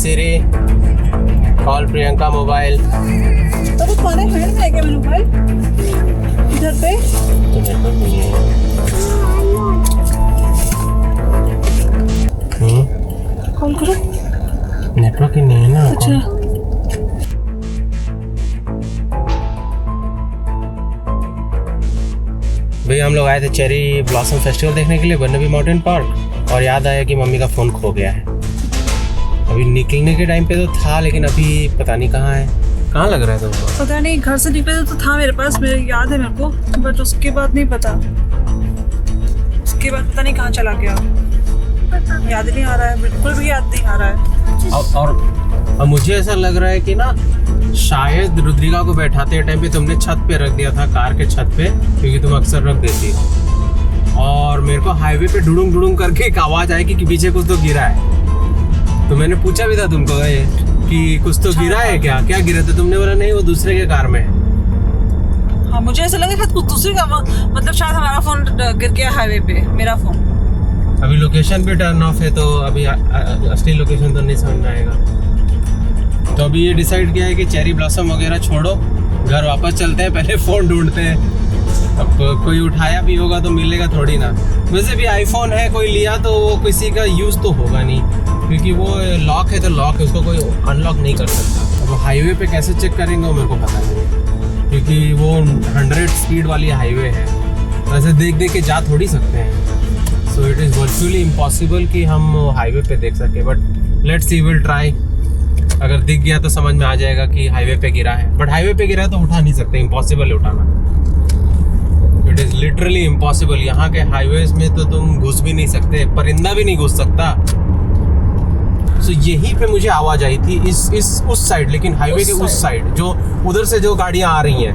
सिरी, call Priyanka mobile. तो तुम्हारे hand में है क्या मोबाइल इधर पे? तो नेटवर्क नहीं है। कॉल करो। नेटवर्क ही नहीं है ना। अच्छा भाई हम लोग आए थे चेरी ब्लॉसम फेस्टिवल देखने के लिए बर्नबी माउंटेन पार्क, और याद आया कि मम्मी का फ़ोन खो गया है। अभी निकलने के टाइम पे तो था, लेकिन अभी पता नहीं कहाँ है। कहाँ लग रहा है तुमको? पता नहीं, घर से निकले तो था मेरे पास, मेरे याद है मेरे को, बट उसके बाद नहीं पता। उसके बाद पता नहीं कहाँ चला गया, याद नहीं आ रहा है, बिल्कुल भी याद नहीं आ रहा है। और मुझे ऐसा लग रहा है कि ना शायद रुद्रिका को बैठाते टाइम पे तुमने छत पे रख दिया था, कार के छत पे, क्योंकि तुम अक्सर रख देती। और मेरे को हाईवे पे ढुड़ुंग ढुड़ुंग करके एक आवाज़ आई कि पीछे कुछ तो गिरा है। तो मैंने पूछा भी था तुमको कि कुछ तो गिरा है क्या गिरा था? तुमने बोला नहीं, वो दूसरे के कार में है। हाँ, मुझे ऐसा लगा शायद कुछ दूसरे का, मतलब शायद हमारा फोन गिर गया हाईवे पे, मेरा फोन। अभी लोकेशन भी टर्न ऑफ है, तो अभी असली लोकेशन तो नहीं समझ में आएगा। तो अभी ये डिसाइड किया है कि चेरी ब्लॉसम वगैरह छोड़ो, घर वापस चलते हैं, पहले फ़ोन ढूंढते हैं। अब कोई उठाया भी होगा तो मिलेगा थोड़ी ना। वैसे भी आईफोन है, कोई लिया तो वो किसी का यूज़ तो होगा नहीं, क्योंकि वो लॉक है तो लॉक है, उसको कोई अनलॉक नहीं कर सकता। अब हाईवे पे कैसे चेक करेंगे वो मेरे को पता नहीं है, क्योंकि वो 100 स्पीड वाली हाईवे है। वैसे देख के जा थोड़ी सकते हैं। So it is virtually impossible कि हम हाईवे पे देख सकें, but let's see, will try. अगर दिख गया तो समझ में आ जाएगा कि हाईवे पे गिरा है, बट हाईवे पे गिरा है तो उठा नहीं सकते, इम्पॉसिबल है उठाना। It is literally impossible. यहाँ के हाईवेज में तो तुम घुस भी नहीं सकते, परिंदा भी नहीं घुस सकता। सो यहीं पे मुझे आवाज़ आई थी उस साइड, लेकिन हाईवे के उस साइड, जो उधर से जो गाड़ियाँ आ रही हैं,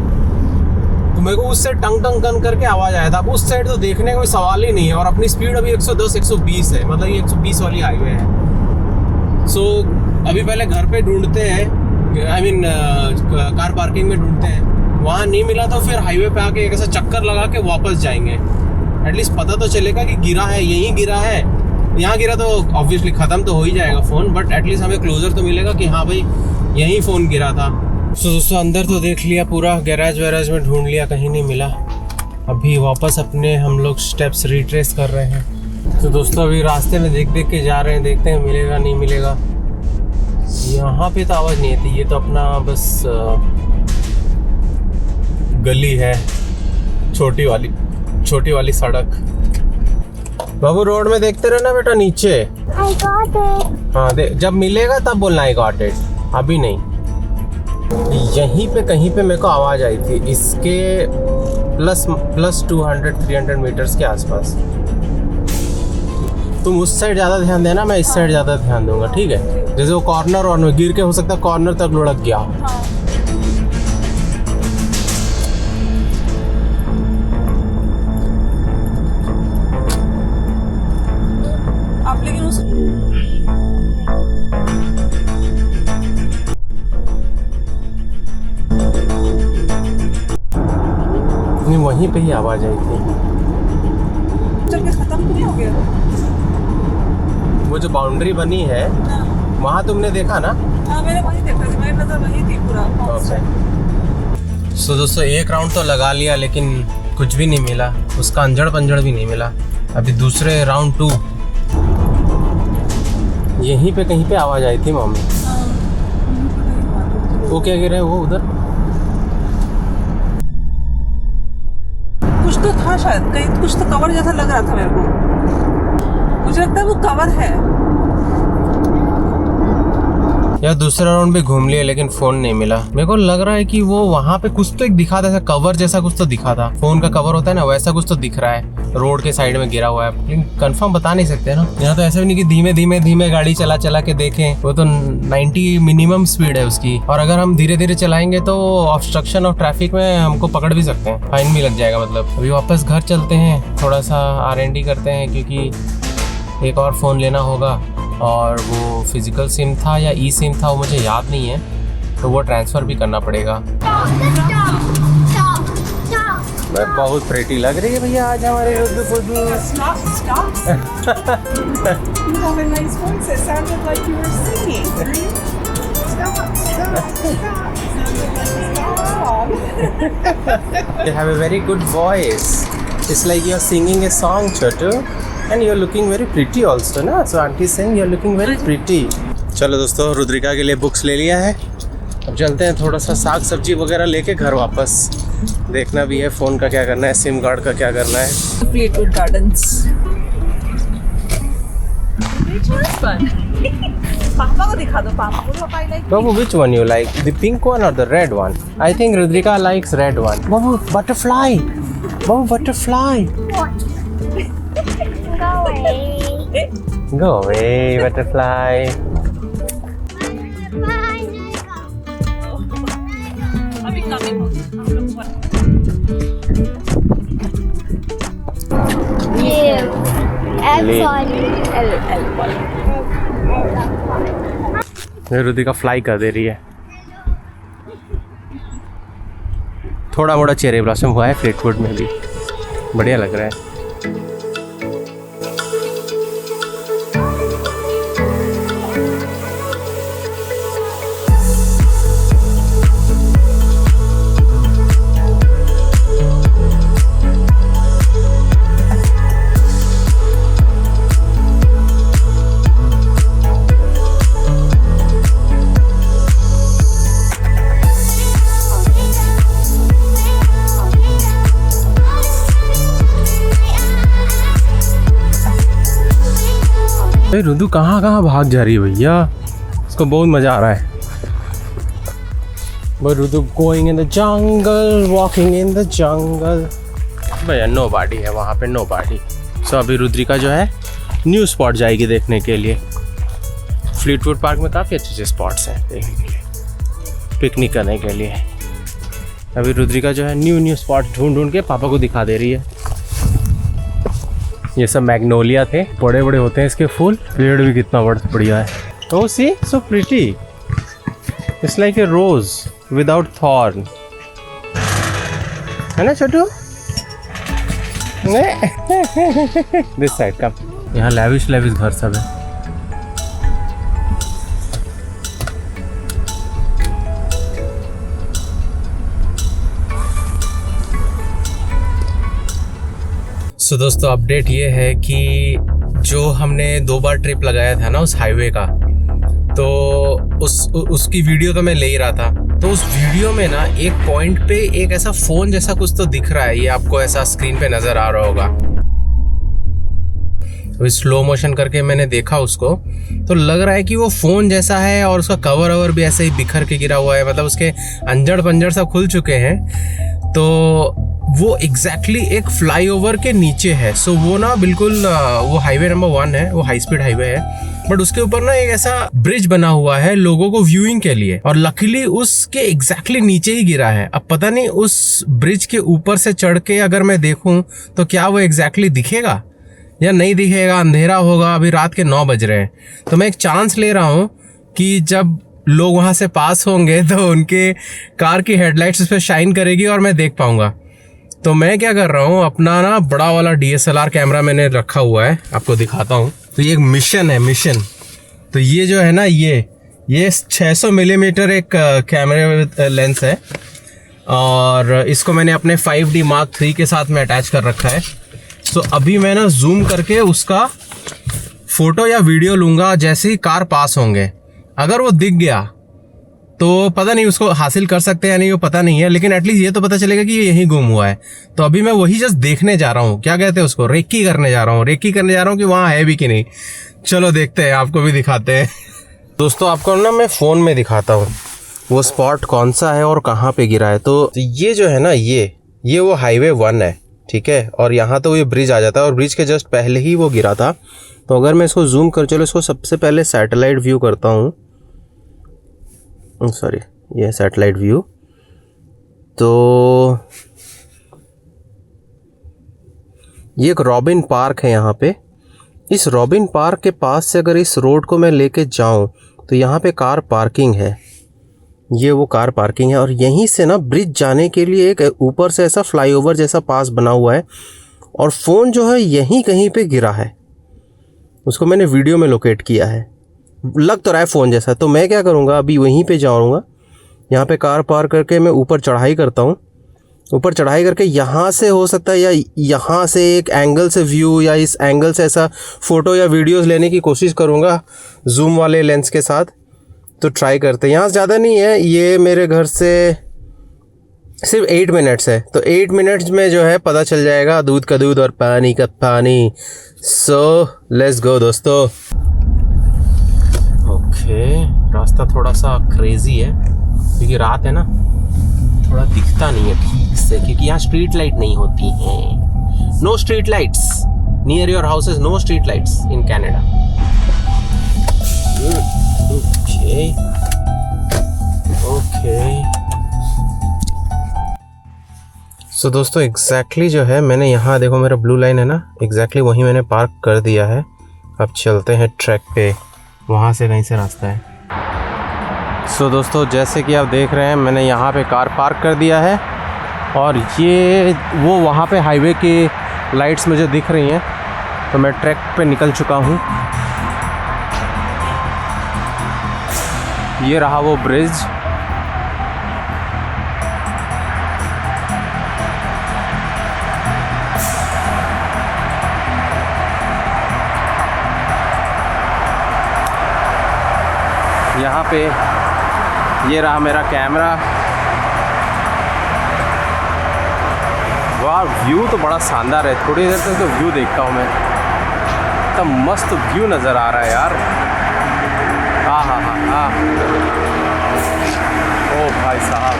तो मेरे को उससे टंग टंग करके आवाज़ आया था। अब उस साइड तो देखने का कोई सवाल ही नहीं है, और अपनी स्पीड अभी 110 120 है, मतलब ये 120 वाली हाईवे है। सो अभी पहले घर पे ढूंढते हैं, कार पार्किंग में ढूंढते हैं, वहाँ नहीं मिला तो फिर हाईवे पे आके एक ऐसा चक्कर लगा के वापस जाएंगे। एटलीस्ट पता तो चलेगा कि गिरा है, यहीं गिरा है। यहाँ गिरा तो ऑब्वियसली ख़त्म तो हो ही जाएगा फ़ोन, बट एटलीस्ट हमें क्लोजर तो मिलेगा कि हाँ भाई यहीं फ़ोन गिरा था। सो दोस्तों अंदर तो देख लिया पूरा, गैराज वैराज में ढूंढ लिया, कहीं नहीं मिला। अभी वापस अपने हम लोग स्टेप्स रिट्रेस कर रहे हैं। तो दोस्तों अभी रास्ते में देख के जा रहे हैं, देखते हैं मिलेगा नहीं मिलेगा। यहाँ पे तो आवाज़ नहीं आती, ये तो अपना बस गली है, छोटी वाली सड़क। बाबू रोड में देखते रहना बेटा, नीचे। हाँ जब मिलेगा तब बोलना आई गॉट इट, अभी नहीं। यहीं पे कहीं पे मेरे को आवाज़ आई थी, इसके प्लस 200-300 मीटर्स के आसपास। तुम उस साइड ज़्यादा ध्यान देना, मैं इस साइड ज़्यादा ध्यान दूंगा, ठीक है? जैसे वो कॉर्नर और में गिर के हो सकता है कॉर्नर तक लुढ़क गया। आप लेकिन उस वहीं पे ही आवाज़ आई थी। चल के खत्म तो नहीं हो गया? वो जो बाउंड्री बनी है वहाँ तुमने देखा ना? हाँ मैंने वहीं देखा थी, मेरी नज़र वहीं थी पूरा। सो दोस्तों एक राउंड तो लगा लिया, लेकिन कुछ भी नहीं मिला, उसका अंजड़ पंजड़ भी नहीं मिला। अभी दूसरे राउंड 2, यहीं पे कहीं पे आवाज़ आई थी मम्मी। वो क्या गिरा है वो उधर? कुछ तो था शायद, कहीं कुछ तो कवर जैसा लग रहा था मेरे को, मुझे लगता है वो कवर है। यार दूसरा राउंड भी घूम लिया, लेकिन फोन नहीं मिला। मेरे को लग रहा है कि वो वहाँ पे कुछ तो एक दिखा था, कवर जैसा कुछ तो दिखा था, फोन का कवर होता है ना, वैसा कुछ तो दिख रहा है, रोड के साइड में गिरा हुआ है, लेकिन कंफर्म बता नहीं सकते ना। यहाँ तो ऐसा भी नहीं कि धीमे गाड़ी चला के देखें, वो तो 90 मिनिमम स्पीड है उसकी, और अगर हम धीरे चलाएंगे तो ऑब्स्ट्रक्शन ऑफ ट्रैफिक में हमको पकड़ भी सकते हैं, फाइन भी लग जाएगा। मतलब अभी वापस घर चलते हैं, थोड़ा सा R&D करते हैं, क्योंकि एक और फ़ोन लेना होगा, और वो फिजिकल सिम था या ई सिम था वो मुझे याद नहीं है, तो वो ट्रांसफ़र भी करना पड़ेगा। बहुत प्रेटी लग रही है भैया आज हमारे Rudra Puddu. Stop. You have a nice voice. It sounded like you were singing. Stop. Sounded like a song. You have a very good voice. It's like you're singing a song, Chotu. And you're looking very pretty also, na? So auntie is saying you're looking very pretty. चलो दोस्तों, रुद्रिका के लिए books ले लिया है। अब चलते हैं थोड़ा सा साग सब्जी वगैरह लेके घर वापस। देखना भी है फ़ोन का क्या करना है, सिम कार्ड का क्या करना है। Fleetwood Gardens. Which was fun? पापा को दिखा दो, पापा को पापा like. Babu, which one you like? The pink one or the red one? I think Rudrika likes red one. Babu, butterfly. Babu, butterfly. Go away. Go away, butterfly. अभी coming home. Rudrika fly कर दे रही है। थोड़ा मोड़ा cherry blossom हुआ है Fleetwood में भी, बढ़िया लग रहा है। रुदू कहाँ कहाँ भाग जा रही है भैया, इसको बहुत मज़ा आ रहा है। But Rudu going in the jungle, walking in the jungle. भैया नो बॉडी है वहाँ पे, नो बॉडी। सो अभी रुद्रिका जो है न्यू स्पॉट जाएगी देखने के लिए। फ्लीटवुड पार्क में काफ़ी अच्छे अच्छे स्पॉट्स हैं देखने के लिए, पिकनिक करने के लिए। अभी रुद्रिका जो है न्यू स्पॉट ढूंढ के पापा को दिखा दे रही है। ये सब मैग्नोलिया थे, बड़े बड़े होते हैं इसके फूल। पेड़ भी कितना बढ़िया है। Oh see, so pretty, it's like a rose without thorn, है ना छोटू? दिस साइड कम। यहाँ लैविश घर सब है। तो दोस्तों अपडेट ये है कि जो हमने 2 बार ट्रिप लगाया था ना उस हाईवे का, तो उसकी वीडियो तो मैं ले ही रहा था। तो उस वीडियो में ना एक पॉइंट पे एक ऐसा फ़ोन जैसा कुछ तो दिख रहा है, ये आपको ऐसा स्क्रीन पे नज़र आ रहा होगा। तो स्लो मोशन करके मैंने देखा उसको, तो लग रहा है कि वो फ़ोन जैसा है और उसका कवर भी ऐसे ही बिखर के गिरा हुआ है, मतलब उसके अंजड़ पंजड़ सब खुल चुके हैं। तो वो एग्जैक्टली एक फ्लाईओवर के नीचे है। सो वो ना बिल्कुल वो हाईवे नंबर 1 है, वो हाई स्पीड हाईवे है, बट उसके ऊपर ना एक ऐसा ब्रिज बना हुआ है लोगों को व्यूइंग के लिए, और लकीली उसके एग्जैक्टली नीचे ही गिरा है। अब पता नहीं उस ब्रिज के ऊपर से चढ़ के अगर मैं देखूं तो क्या वो एग्जैक्टली दिखेगा या नहीं दिखेगा, अंधेरा होगा। अभी रात के 9 बज रहे हैं, तो मैं एक चांस ले रहा हूँ कि जब लोग वहाँ से पास होंगे तो उनके कार की हेडलाइट्स उस पर शाइन करेगी और मैं देख पाऊंगा। तो मैं क्या कर रहा हूँ, अपना ना बड़ा वाला DSLR कैमरा मैंने रखा हुआ है, आपको दिखाता हूँ। तो ये एक मिशन है, मिशन। तो ये जो है ना, ये 600 मिलीमीटर एक कैमरे लेंस है, और इसको मैंने अपने 5D Mark III के साथ में अटैच कर रखा है। तो अभी मैं ना जूम करके उसका फोटो या वीडियो लूँगा जैसे ही कार पास होंगे। अगर वो दिख गया तो पता नहीं उसको हासिल कर सकते हैं या नहीं, वो पता नहीं है, लेकिन एटलीस्ट ये तो पता चलेगा कि ये यहीं गुम हुआ है। तो अभी मैं वही जस्ट देखने जा रहा हूँ, क्या कहते हैं उसको, रेकी करने जा रहा हूँ कि वहाँ है भी कि नहीं। चलो देखते हैं, आपको भी दिखाते हैं। दोस्तों आपको ना मैं फ़ोन में दिखाता हूँ वो स्पॉट कौन सा है और कहाँ पे गिरा है। तो ये जो है ना, ये वो हाईवे 1 है, ठीक है, और यहाँ तो ये ब्रिज आ जाता है और ब्रिज के जस्ट पहले ही वो गिरा था। तो अगर मैं इसको जूम कर, चलो इसको सबसे पहले सैटेलाइट व्यू करता हूँ, सॉरी ये सैटेलाइट व्यू। तो ये एक रॉबिन पार्क है यहाँ पे। इस रॉबिन पार्क के पास से अगर इस रोड को मैं लेके जाऊँ तो यहाँ पे कार पार्किंग है, ये वो कार पार्किंग है और यहीं से ना ब्रिज जाने के लिए एक ऊपर से ऐसा फ्लाईओवर जैसा पास बना हुआ है और फ़ोन जो है यहीं कहीं पे गिरा है। उसको मैंने वीडियो में लोकेट किया है, लग तो रहा है फ़ोन जैसा। तो मैं क्या करूँगा, अभी वहीं पे जाऊँगा, यहाँ पे कार पार्क करके मैं ऊपर चढ़ाई करता हूँ। ऊपर चढ़ाई करके यहाँ से हो सकता है या यहाँ से एक एंगल से व्यू या इस एंगल से ऐसा फ़ोटो या वीडियोज़ लेने की कोशिश करूँगा जूम वाले लेंस के साथ। तो ट्राई करते हैं। यहाँ से ज़्यादा नहीं है, ये मेरे घर से सिर्फ 8 मिनट्स है, तो 8 मिनट्स में जो है पता चल जाएगा दूध का दूध और पानी का पानी। सो लेट्स गो दोस्तों। ओके, रास्ता थोड़ा सा क्रेजी है क्योंकि रात है ना, थोड़ा दिखता नहीं है ठीक से क्योंकि यहाँ स्ट्रीट लाइट नहीं होती हैं। No street lights near your houses, no street lights in Canada. Okay so दोस्तों एग्जैक्टली जो है मैंने यहाँ देखो मेरा ब्लू लाइन है ना, एग्जैक्टली वहीं मैंने पार्क कर दिया है। अब चलते हैं ट्रैक पे, वहाँ से कहीं से रास्ता है। सो दोस्तों जैसे कि आप देख रहे हैं मैंने यहाँ पे कार पार्क कर दिया है और ये वो वहाँ पे हाईवे की लाइट्स मुझे दिख रही हैं, तो मैं ट्रैक पे निकल चुका हूँ। ये रहा वो ब्रिज। यहाँ पे ये रहा मेरा कैमरा। वाह, व्यू तो बड़ा शानदार है। थोड़ी देर तक तो व्यू देखता हूँ मैं, इतना मस्त व्यू नज़र आ रहा है यार। हाँ ओ भाई साहब,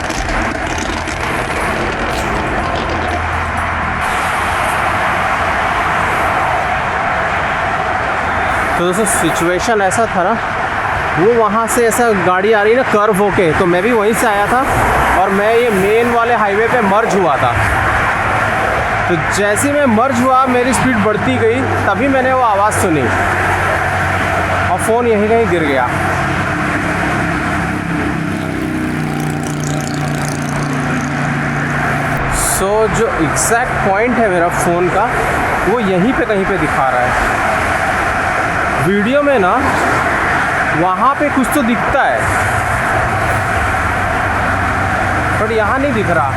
तो दोस्तों सिचुएशन ऐसा था ना, वो वहाँ से ऐसा गाड़ी आ रही ना कर्व होके, तो मैं भी वहीं से आया था और मैं ये मेन वाले हाईवे पे मर्ज हुआ था। तो जैसे मैं मर्ज हुआ मेरी स्पीड बढ़ती गई, तभी मैंने वो आवाज़ सुनी और फ़ोन यहीं कहीं गिर गया। सो जो एग्जैक्ट पॉइंट है मेरा फ़ोन का, वो यहीं पे कहीं पे दिखा रहा है। वीडियो में ना वहाँ पे कुछ तो दिखता है बट यहाँ नहीं दिख रहा।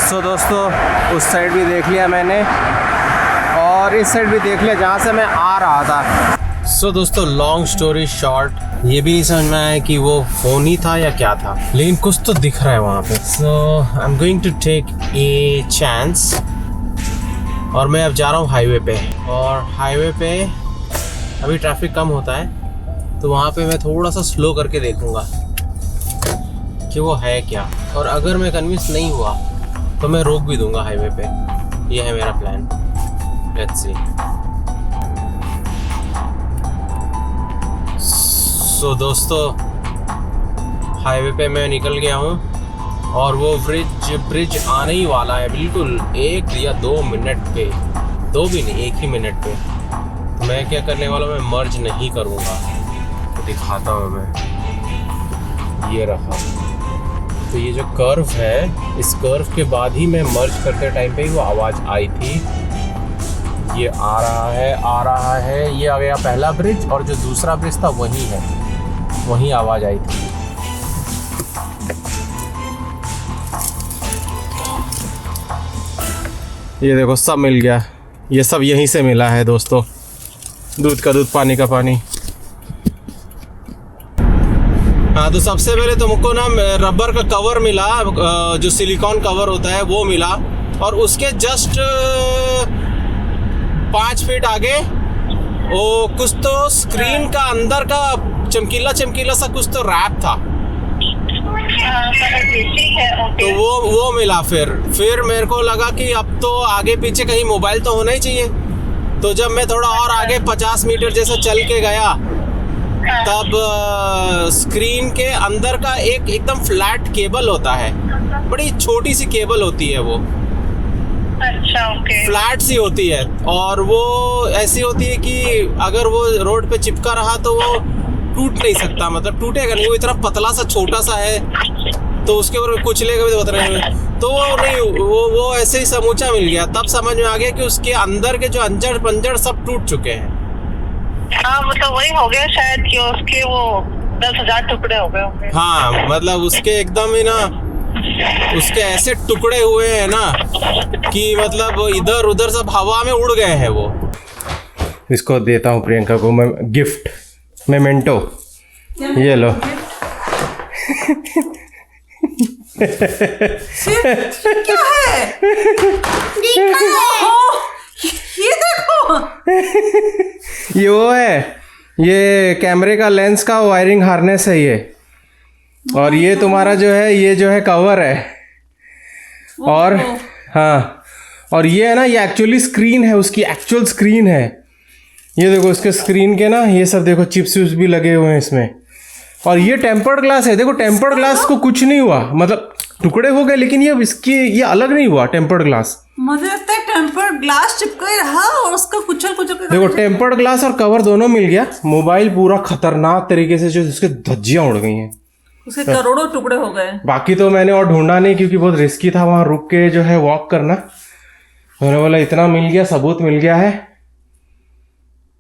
सो दोस्तों उस साइड भी देख लिया मैंने और इस साइड भी देख लिया जहाँ से मैं आ रहा था। सो दोस्तों लॉन्ग स्टोरी शॉर्ट, ये भी नहीं समझ में आया कि वो फ़ोन ही था या क्या था, लेकिन कुछ तो दिख रहा है वहाँ पे। So I am going to take a chance और मैं अब जा रहा हूँ हाईवे पे। और हाईवे पे अभी ट्रैफिक कम होता है, तो वहाँ पे मैं थोड़ा सा स्लो करके देखूँगा कि वो है क्या, और अगर मैं कन्विंस नहीं हुआ तो मैं रोक भी दूँगा हाईवे पे। ये है मेरा प्लान, लेट्स सी। सो दोस्तों हाईवे पे मैं निकल गया हूँ और वो ब्रिज आने ही वाला है बिल्कुल 1 या 2 मिनट पे, 2 भी नहीं 1 ही मिनट पे। तो मैं क्या करने वाला हूँ, मैं मर्ज नहीं करूँगा, तो दिखाता हूँ मैं। ये रहा, तो ये जो कर्व है, इस कर्व के बाद ही मैं मर्ज करते टाइम पे ही वो आवाज़ आई थी। ये आ रहा है, ये आ गया पहला ब्रिज और जो दूसरा ब्रिज था वही है, वहीं आवाज़ आई थी। ये देखो सब मिल गया, ये सब यहीं से मिला है दोस्तों, दूध का दूध पानी का पानी। हाँ, तो सबसे पहले तुमको ना रबर का कवर मिला, जो सिलिकॉन कवर होता है वो मिला, और उसके जस्ट 5 फीट आगे वो कुछ तो स्क्रीन का अंदर का चमकीला सा कुछ तो रैप था, तो वो मिला। फिर मेरे को लगा कि अब तो आगे पीछे कहीं मोबाइल तो होना ही चाहिए। तो जब मैं थोड़ा और आगे 50 मीटर जैसा चल के गया तब स्क्रीन के अंदर का एक एकदम फ्लैट केबल होता है, बड़ी छोटी सी केबल होती है वो, अच्छा ओके। फ्लैट सी होती है, और वो ऐसी होती है कि अगर वो रोड पे चिपका रहा तो वो टूट नहीं सकता, मतलब टूटेगा नहीं, वो इतना पतला सा छोटा सा है, तो उसके ऊपर कुचलेगा भी तो बता रहे हैं, तो वो नहीं, वो ऐसे ही समूचा मिल गया। तब समझ में आ गया कि उसके अंदर के जो अंजड़ पंजड़ सब टूट चुके हैं। हाँ मतलब वही हो गया शायद कि उसके वो 10,000 टुकड़े हो गए होंगे। हाँ मतलब उसके एकदम ही ना, उसके ऐसे टुकड़े हुए हैं ना कि मतलब इधर उधर सब हवा में उड़ गए हैं वो। इसको देता हूँ प्रियंका को मैं गिफ्ट, मेमेंटो, ये लो। क्या है? ये देखो, ये वो है, ये कैमरे का लेंस का वायरिंग हार्नेस है ये, और ये तुम्हारा जो है, ये जो है कवर है, और हाँ, और ये है ना, ये एक्चुअली स्क्रीन है, उसकी एक्चुअल स्क्रीन है। ये देखो उसके स्क्रीन के ना, ये सब देखो चिप्स विप्स भी लगे हुए हैं इसमें, और ये टेम्पर्ड ग्लास है। देखो टेम्पर्ड ग्लास को कुछ नहीं हुआ, मतलब टुकड़े हो गए, लेकिन ये इसकी ये अलग नहीं हुआ टेम्पर्ड ग्लास। मुझे लगता है टेम्पर्ड ग्लास चिपका ही रहा और उसका कुचल कुचल के देखो टेम्पर्ड ग्लास और कवर दोनों मिल गया, मोबाइल पूरा खतरनाक तरीके से जो उसके धज्जियां उड़ गई हैं, उसके करोड़ों टुकड़े हो गए। बाकी तो मैंने और ढूंढा नहीं क्योंकि बहुत रिस्की था वहां रुक के जो है वॉक करना। मैंने बोला इतना मिल गया, सबूत मिल गया है,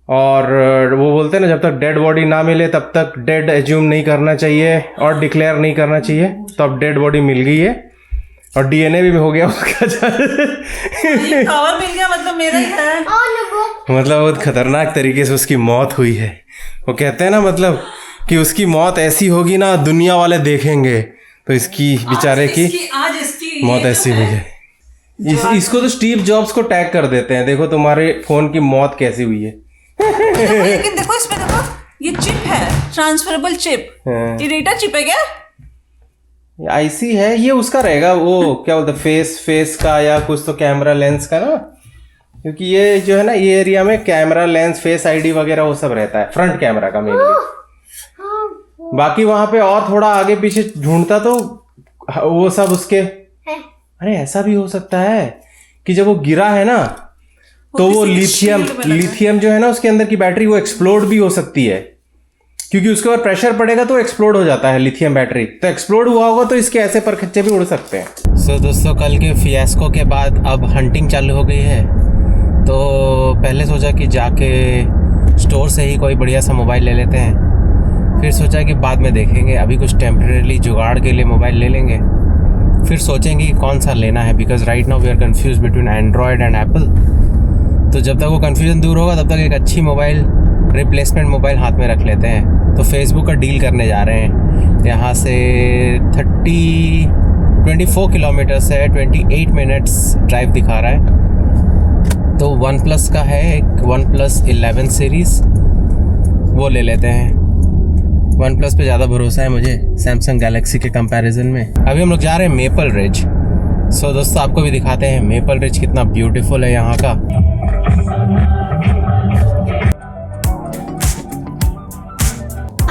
और वो बोलते हैं ना जब तक डेड बॉडी ना मिले तब तक डेड एज्यूम नहीं करना चाहिए और डिक्लेयर नहीं करना चाहिए। तो अब डेड बॉडी मिल गई है और डीएनए भी हो गया उसका। ये कवर मिल गया मतलब मेरा ही है। मतलब बहुत खतरनाक तरीके से उसकी मौत हुई है। वो कहते हैं ना मतलब कि उसकी मौत ऐसी होगी ना दुनिया वाले देखेंगे, तो इसकी बेचारे की आज इसकी मौत ऐसी हुई है। इसको तो स्टीव जॉब्स को टैग कर देते हैं, देखो तुम्हारे फोन की मौत कैसी हुई है। लेकिन देखो इसमें, देखो ये चिप है, ट्रांसफरेबल चिप। ये डेटा चिप है क्या? आईसी है ये, उसका रहेगा वो क्या बोलते हैं, फेस का या कुछ तो कैमरा लेंस का ना, क्योंकि ये जो है ना ये एरिया में कैमरा लेंस फेस आईडी वगैरह वो सब रहता है, फ्रंट कैमरा का मेनली। बाकी वहां पे और थोड़ा आगे पीछे ढूंढता तो वो सब उसके, अरे ऐसा भी हो सकता है कि जब वो गिरा है ना तो वो लिथियम जो है ना उसके अंदर की बैटरी वो एक्सप्लोड भी हो सकती है, क्योंकि उसके ऊपर प्रेशर पड़ेगा तो एक्सप्लोड हो जाता है लिथियम बैटरी। तो एक्सप्लोड हुआ होगा तो इसके ऐसे परखच्चे भी उड़ सकते हैं। सो दोस्तों कल के फियास्को के बाद अब हंटिंग चालू हो गई है। तो पहले सोचा कि जाके स्टोर से ही कोई बढ़िया सा मोबाइल ले लेते हैं, फिर सोचा कि बाद में देखेंगे, अभी कुछ टेम्परेरी जुगाड़ के लिए मोबाइल ले लेंगे, फिर सोचेंगे कि कौन सा लेना है, because right now we are confuse between Android and Apple. तो जब तक वो कन्फ्यूजन दूर होगा तब तक एक अच्छी मोबाइल, रिप्लेसमेंट मोबाइल हाथ में रख लेते हैं। तो फेसबुक का डील करने जा रहे हैं, यहाँ से 24 किलोमीटर से 28 मिनट्स ड्राइव दिखा रहा है। तो वन प्लस का है एक OnePlus 11 सीरीज़, वो ले लेते हैं। वन प्लस पे ज़्यादा भरोसा है मुझे सैमसंग गैलेक्सी के कंपैरिजन में। अभी हम लोग जा रहे हैं मेपल रिज। सो दोस्तों आपको भी दिखाते हैं मेपल रिज कितना ब्यूटीफुल है यहाँ का।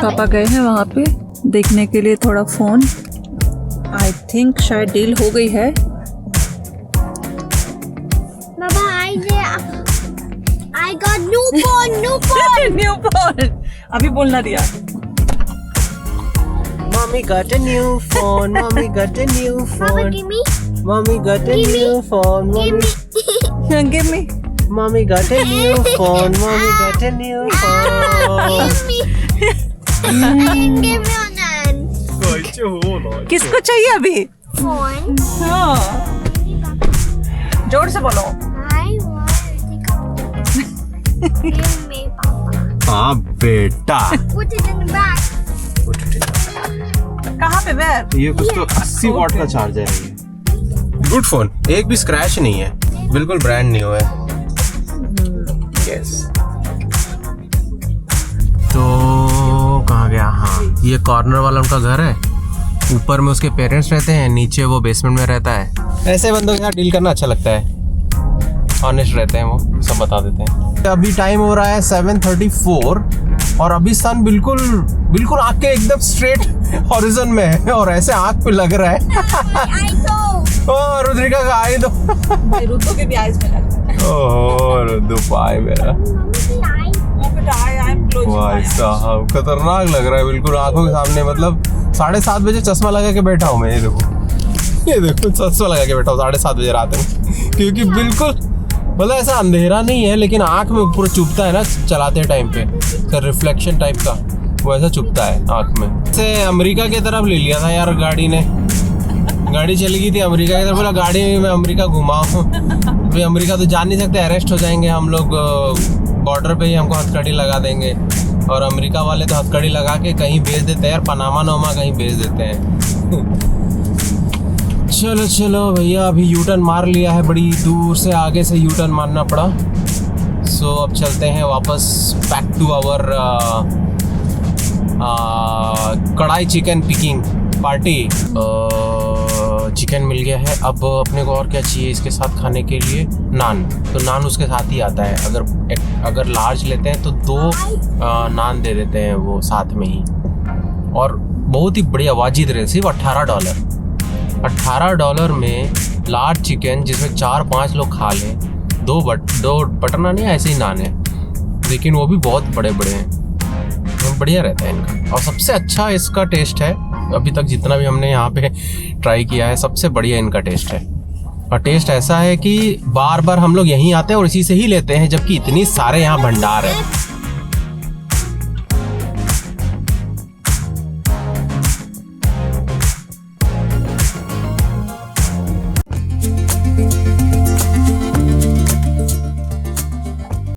पापा गए हैं वहाँ पे देखने के लिए थोड़ा फोन, आई थिंक शायद डील हो गई है। I got new phone. New phone अभी बोलना दिया। Mommy got a new phone. Mommy got a new Papa, phone. give me. Mommy got a Give me. new phone. Give Mommy, me. Give me. mommy got a new phone. Mommy got a new phone. Give me. Give me on an किसको चाहिए अभी? phone. हाँ जोर से बोलो। I want to give me, Papa. हाँ बेटा। Put it in the bag. कहाँ पे बैग? ये कुछ तो 80 वॉट का चार्जर है। गुड फोन, एक भी स्क्रैच नहीं है, बिल्कुल ब्रांड न्यू है। यस। तो कहाँ गया? हाँ ये कॉर्नर वाला उनका घर है, ऊपर में उसके पेरेंट्स रहते हैं, नीचे वो बेसमेंट में रहता है। ऐसे बंदों के साथ डील करना अच्छा लगता है, ऑनेस्ट रहते हैं वो, सब बता देते हैं। अभी टाइम हो रहा है 7:34 और अभी सन बिल्कुल बिल्कुल आँख के एकदम स्ट्रेट हॉरिजन में है और ऐसे आँख पे लग रहा है। ओ रुद्रिका का आई दो। रुद्र के भी आईज में लग रहा है। ओह रुद्र पाए मेरा भाई साहब खतरनाक लग रहा है बिल्कुल आंखों के सामने। मतलब 7:30 बजे चश्मा लगा के बैठा हूँ मैं। ये देखो चश्मा लगा के बैठा हूँ 7:30 बजे रात में, क्योंकि बिल्कुल मतलब ऐसा अंधेरा नहीं है लेकिन आंख में पूरा चुभता है ना चलाते टाइम पे, सर रिफ्लेक्शन टाइप का वो ऐसा चुभता है आंख में। जैसे अमेरिका की तरफ ले लिया था यार गाड़ी ने, गाड़ी चली गई थी अमेरिका की तरफ, बोला गाड़ी में अमेरिका घुमाऊँ। भाई अमेरिका तो जा नहीं सकते, अरेस्ट हो जाएंगे हम लोग, बॉर्डर पे ही हमको हथकड़ी लगा देंगे। और अमेरिका वाले तो हथकड़ी लगा के कहीं भेज देते हैं यार, पनामा नोमा कहीं भेज देते हैं। चलो चलो भैया अभी यू टर्न मार लिया है, बड़ी दूर से आगे से यू टर्न मारना पड़ा। सो अब चलते हैं वापस बैक टू आवर कढ़ाई चिकन पिकिंग पार्टी। चिकन मिल गया है, अब अपने को और क्या चाहिए इसके साथ खाने के लिए? नान। तो नान उसके साथ ही आता है, अगर लार्ज लेते हैं तो 2 नान दे देते हैं वो साथ में ही। और बहुत ही बढ़िया वाजिब रेट, सिर्फ $18। $18 में लार्ज चिकन जिसमें 4-5 लोग खा लें। 2 बटना नहीं ऐसे ही नान है, लेकिन वो भी बहुत बड़े बड़े हैं, बढ़िया रहता है इनका। और सबसे अच्छा इसका टेस्ट है अभी तक जितना भी हमने यहाँ पे ट्राई किया है, सबसे बढ़िया इनका टेस्ट है। और टेस्ट ऐसा है कि बार बार हम लोग यहीं आते हैं और इसी से ही लेते हैं, जबकि इतनी सारे यहाँ भंडार है।